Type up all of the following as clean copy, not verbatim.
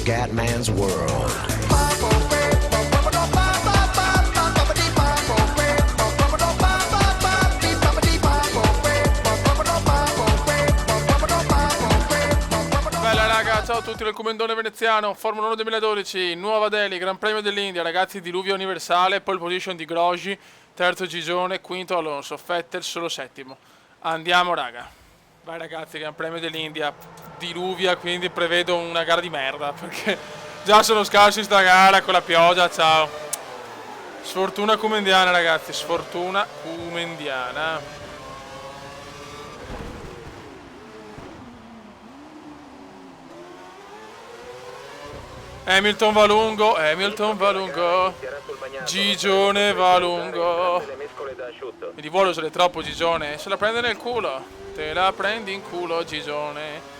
Scatman's World. Bella raga, ciao a tutti del Comendone veneziano, Formula 1 2012, Nuova Delhi, Gran Premio dell'India, ragazzi, diluvio universale, pole position di Grosjean, terzo Gigione, quinto Alonso, Vettel solo settimo. Andiamo raga. Vai ragazzi, Gran Premio dell'India, diluvia, quindi prevedo una gara di merda, perché già sono scarsi sta gara con la pioggia, ciao. Sfortuna comendiana ragazzi, sfortuna comendiana. Hamilton va lungo, Hamilton va lungo, Gigione va lungo. Mi di volo se l'è troppo Gigione, se la prende nel culo, te la prendi in culo Gigione.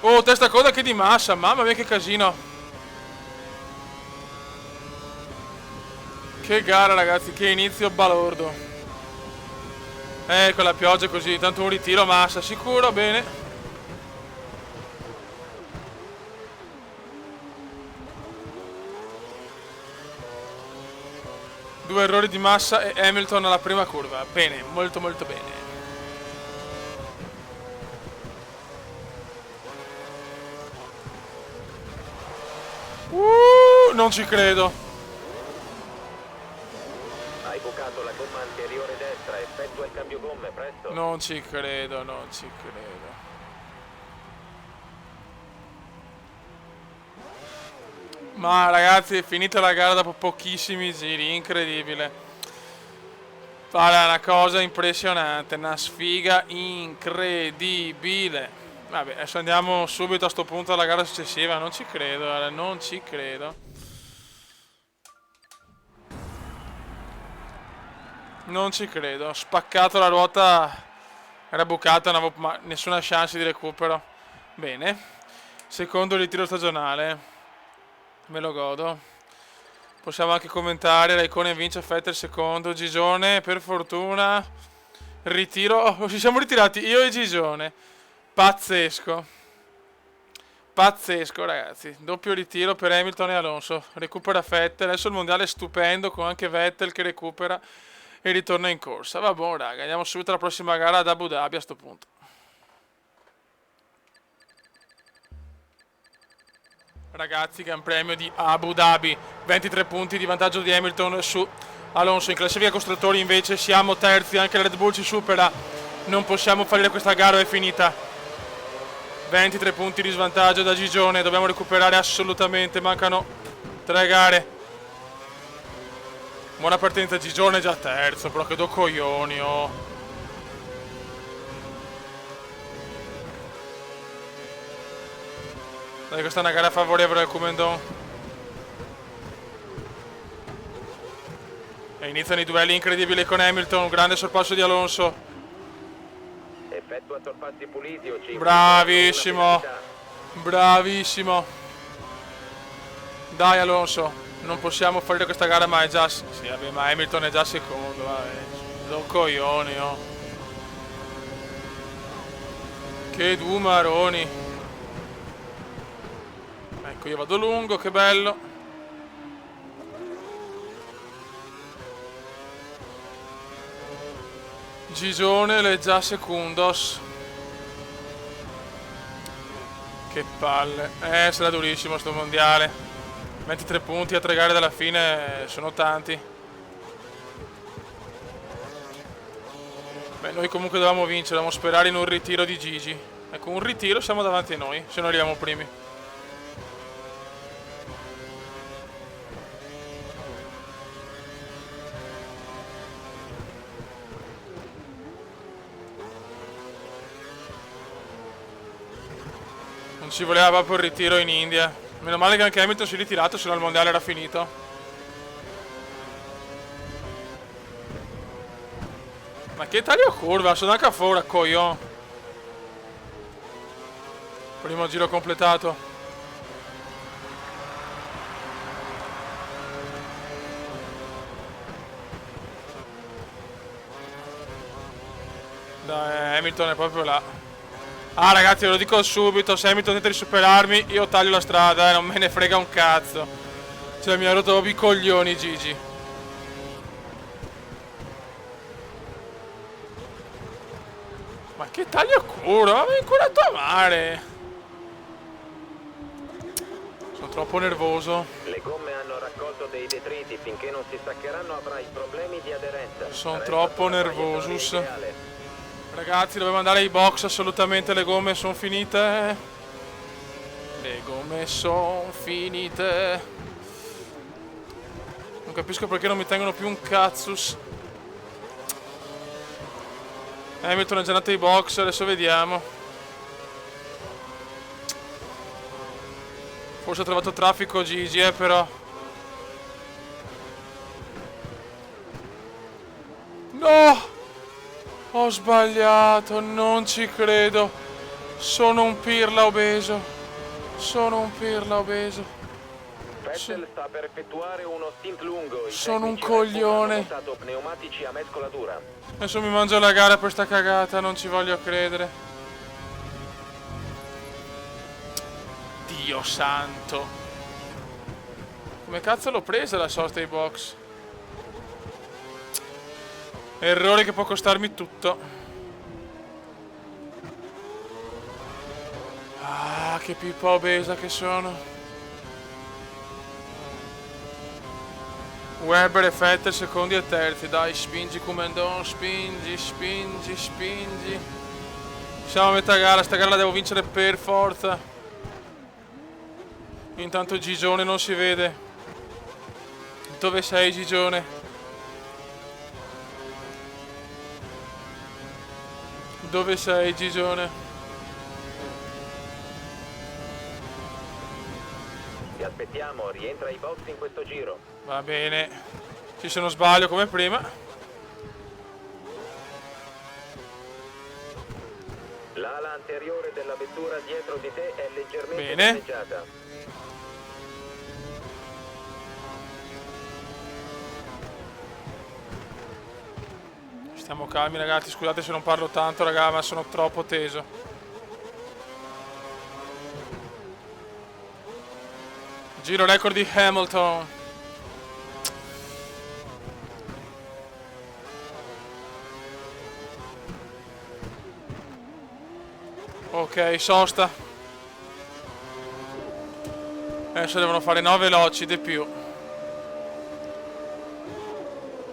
Oh, testa coda che di massa, mamma mia che casino. Che gara ragazzi, che inizio balordo. Con la pioggia così, tanto un ritiro massa, sicuro, bene. Due errori di massa e Hamilton alla prima curva. Bene, molto molto bene. Non ci credo. Hai bucato la gomma anteriore destra, effettua il cambio gomme, presto. Non ci credo, non ci credo. Ma ragazzi, è finita la gara dopo pochissimi giri, incredibile. Guarda, è una cosa impressionante, una sfiga incredibile. Vabbè, adesso andiamo subito a sto punto alla gara successiva, non ci credo, guarda, non ci credo. Non ci credo, ho spaccato la ruota, era bucata, non avevo nessuna chance di recupero. Bene, secondo ritiro stagionale. Me lo godo. Possiamo anche commentare. Raikkonen vince, Vettel secondo, Gigione per fortuna. Ritiro. Oh, ci siamo ritirati io e Gigione. Pazzesco. Pazzesco ragazzi. Doppio ritiro per Hamilton e Alonso. Recupera Vettel. Adesso il mondiale è stupendo con anche Vettel che recupera e ritorna in corsa. Va buono raga. Andiamo subito alla prossima gara ad Abu Dhabi a sto punto. Ragazzi, Gran Premio di Abu Dhabi, 23 punti di vantaggio di Hamilton su Alonso. In classifica costruttori invece siamo terzi, anche la Red Bull ci supera. Non possiamo fallire questa gara, è finita. 23 punti di svantaggio da Gigione, dobbiamo recuperare assolutamente, mancano 3 gare. Buona partenza, Gigione già terzo, però che do coglioni, oh. Dai, questa è una gara favorevole al Comendon. E iniziano i duelli incredibili con Hamilton, un grande sorpasso di Alonso. Effettua sorpassi puliti o 5. Bravissimo. Bravissimo. Dai Alonso, non possiamo fare questa gara ma è già... Sì, vabbè, ma Hamilton è già secondo, vabbè. Do coglioni, oh. Che due maroni. Ecco, io vado lungo, che bello. Gigione le già secondos. Che palle. Sarà durissimo sto mondiale. 23 punti a 3 gare dalla fine sono tanti. Beh, noi comunque dovevamo vincere, dovevamo sperare in un ritiro di Gigi. Ecco, un ritiro siamo davanti a noi, se non arriviamo primi. Non ci voleva proprio il ritiro in India. Meno male che anche Hamilton si è ritirato, se no il mondiale era finito. Ma che taglio curva, sono anche a fuori, coglione. Primo giro completato. Dai, Hamilton è proprio là. Ah ragazzi, ve lo dico subito, se Hamilton tenta di superarmi, io taglio la strada, non me ne frega un cazzo. Cioè mi ha rotto proprio i coglioni Gigi. Ma che taglio culo, ma mi hai inculato a mare. Sono troppo nervoso. Le gomme hanno raccolto dei detriti, finché non si staccheranno avrai problemi di aderenza. Sono Resta troppo sulla nervosus. traiettoria ideale. Ragazzi, dovevo andare ai box, assolutamente le gomme sono finite. Le gomme sono finite. Non capisco perché non mi tengono più un cazzus. Hamilton è già andato ai box, adesso vediamo. Forse ho trovato traffico Gigi, però. No! Ho sbagliato, non ci credo. Sono un pirla obeso. Sono un pirla obeso. Vettel sta per effettuare uno stint lungo. I Sono un tecnici Red Bull coglione. hanno montato pneumatici a mescolatura. Adesso mi mangio la gara per sta cagata, non ci voglio credere. Dio santo. Come cazzo l'ho presa la sosta ai box? Errore che può costarmi tutto. Ah, che pippa obesa che sono. Webber e Vettel secondi e terzi. Dai, spingi Comandon, spingi, spingi, spingi. Siamo a metà gara, sta gara la devo vincere per forza. Intanto Gigione non si vede. Dove sei Gigione? Dove sei Gigione? Ti aspettiamo, rientra ai box in questo giro. Va bene. Ci se non sbaglio come prima. L'ala anteriore della vettura dietro di te è leggermente Bene. danneggiata. Stiamo calmi ragazzi, scusate se non parlo tanto raga, ma sono troppo teso. Giro record di Hamilton. Ok, sosta. Adesso devono fare 9 veloci di più.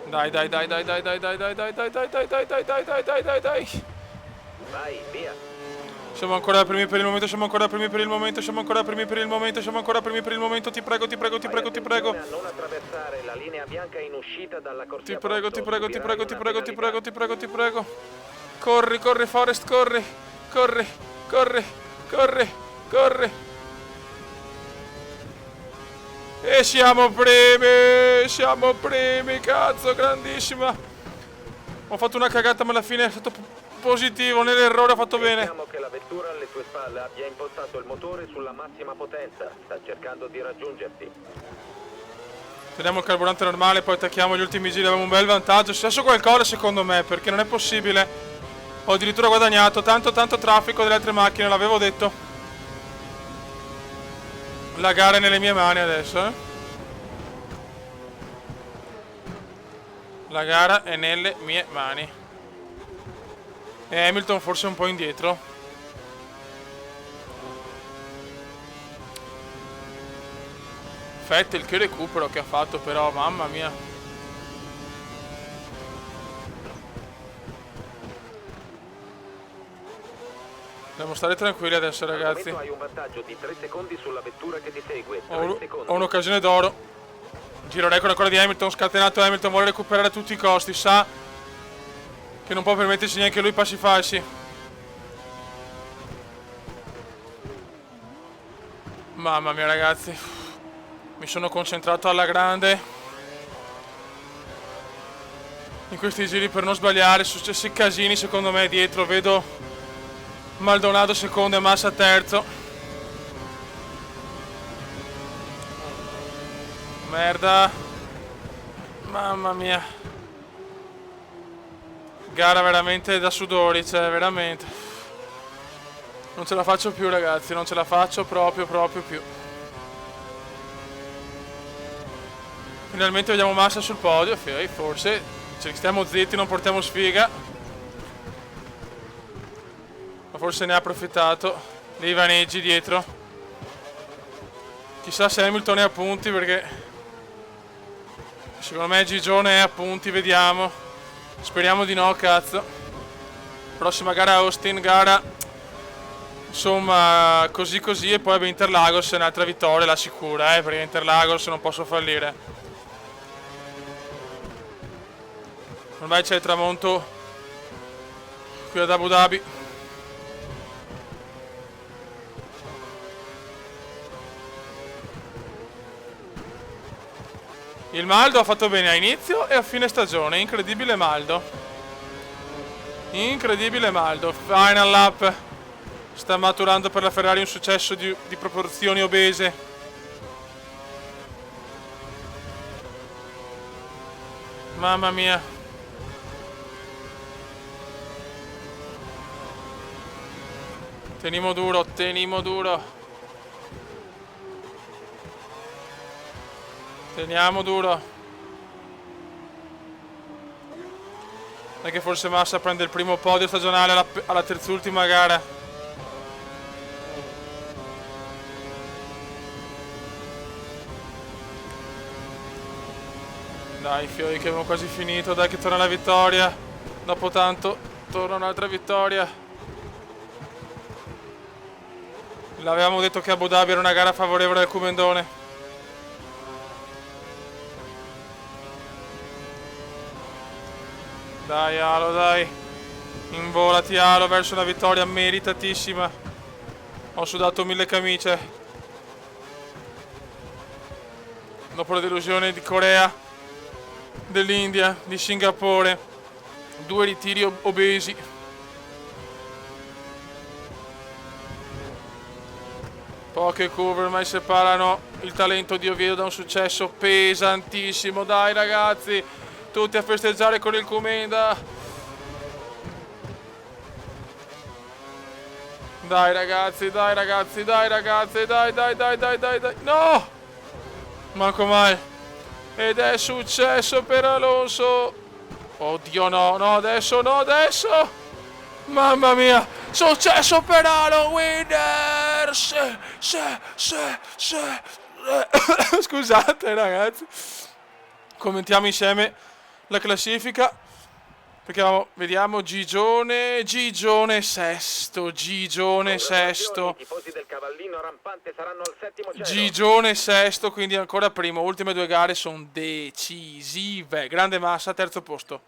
Dai, dai, dai, dai, dai, dai, dai, dai, dai, dai, dai, dai, dai, dai, dai, dai, dai, dai, dai. Vai, via. Siamo ancora primi per il momento, siamo ancora primi per il momento, siamo ancora primi per il momento, siamo ancora primi per il momento, ti prego, ti prego, ti prego, ti prego. Attenzione a non attraversare la linea bianca in uscita dalla corsia Ti prego, porto. ti prego, ti Subirai prego, ti una prego, ti penalità. prego, ti prego, ti prego. Corri, corri Forest, corri. Corri, corri, corri, corri. E siamo primi, cazzo, grandissima. Ho fatto una cagata ma alla fine è stato positivo, nell'errore ho fatto bene. Pensiamo che la vettura alle tue spalle abbia impostato il motore sulla massima potenza. Sta cercando di raggiungerti. Teniamo il carburante normale, poi attacchiamo gli ultimi giri, abbiamo un bel vantaggio. È successo qualcosa secondo me, perché non è possibile. Ho addirittura guadagnato tanto traffico delle altre macchine, l'avevo detto. La gara è nelle mie mani adesso, eh. La gara è nelle mie mani. E Hamilton forse un po' indietro. Vettel che recupero che ha fatto però, mamma mia. Dobbiamo stare tranquilli adesso Al ragazzi. momento hai un vantaggio di 3 secondi sulla vettura che ti segue. 3 Ho secondi. un'occasione d'oro. Giro record ancora di Hamilton, scatenato Hamilton, vuole recuperare a tutti i costi, sa che non può permettersi neanche lui passi falsi. Mamma mia ragazzi, mi sono concentrato alla grande in questi giri per non sbagliare, successi casini secondo me dietro, vedo Maldonado secondo e Massa terzo. Merda. Mamma mia. Gara veramente da sudori, cioè veramente. Non ce la faccio più, ragazzi, non ce la faccio proprio più. Finalmente vediamo Massa sul podio, ok, forse ci stiamo zitti, non portiamo sfiga. Ma forse ne ha approfittato dei vaneggi dietro. Chissà se Hamilton è a punti, perché secondo me Gigione è a punti, vediamo. Speriamo di no, cazzo. Prossima gara Austin, gara insomma così e poi a Interlagos un'altra vittoria la sicura, perché Interlagos non posso fallire. Ormai c'è il tramonto qui ad Abu Dhabi. Il Maldo ha fatto bene a inizio e a fine stagione, incredibile Maldo. Incredibile Maldo, final lap. Sta maturando per la Ferrari un successo di proporzioni obese. Mamma mia. Tenimo duro, tenimo duro. Teniamo duro. Non è che forse Massa prende il primo podio stagionale alla terzultima gara. Dai fiori che abbiamo quasi finito, dai che torna la vittoria. Dopo tanto torna un'altra vittoria. L'avevamo detto che Abu Dhabi era una gara favorevole al Cumendone. Dai Alo, dai. Involati Alo verso una vittoria meritatissima. Ho sudato 1000 camicie. Dopo la delusione di Corea, dell'India, di Singapore. 2 ritiri obesi. Poche curve ormai separano il talento di Oviedo da un successo pesantissimo. Dai ragazzi, tutti a festeggiare con il Comenda. Dai ragazzi, dai ragazzi, dai ragazzi, dai. No! Manco mai. Ed è successo per Alonso. Oddio no, adesso. Mamma mia, successo per Alon, winner! Scusate ragazzi. Commentiamo insieme la classifica, perché vediamo Gigione sesto. I tifosi del cavallino rampante saranno al settimo cielo. Gigione sesto, quindi ancora primo. Ultime 2 gare sono decisive. Grande Massa, terzo posto.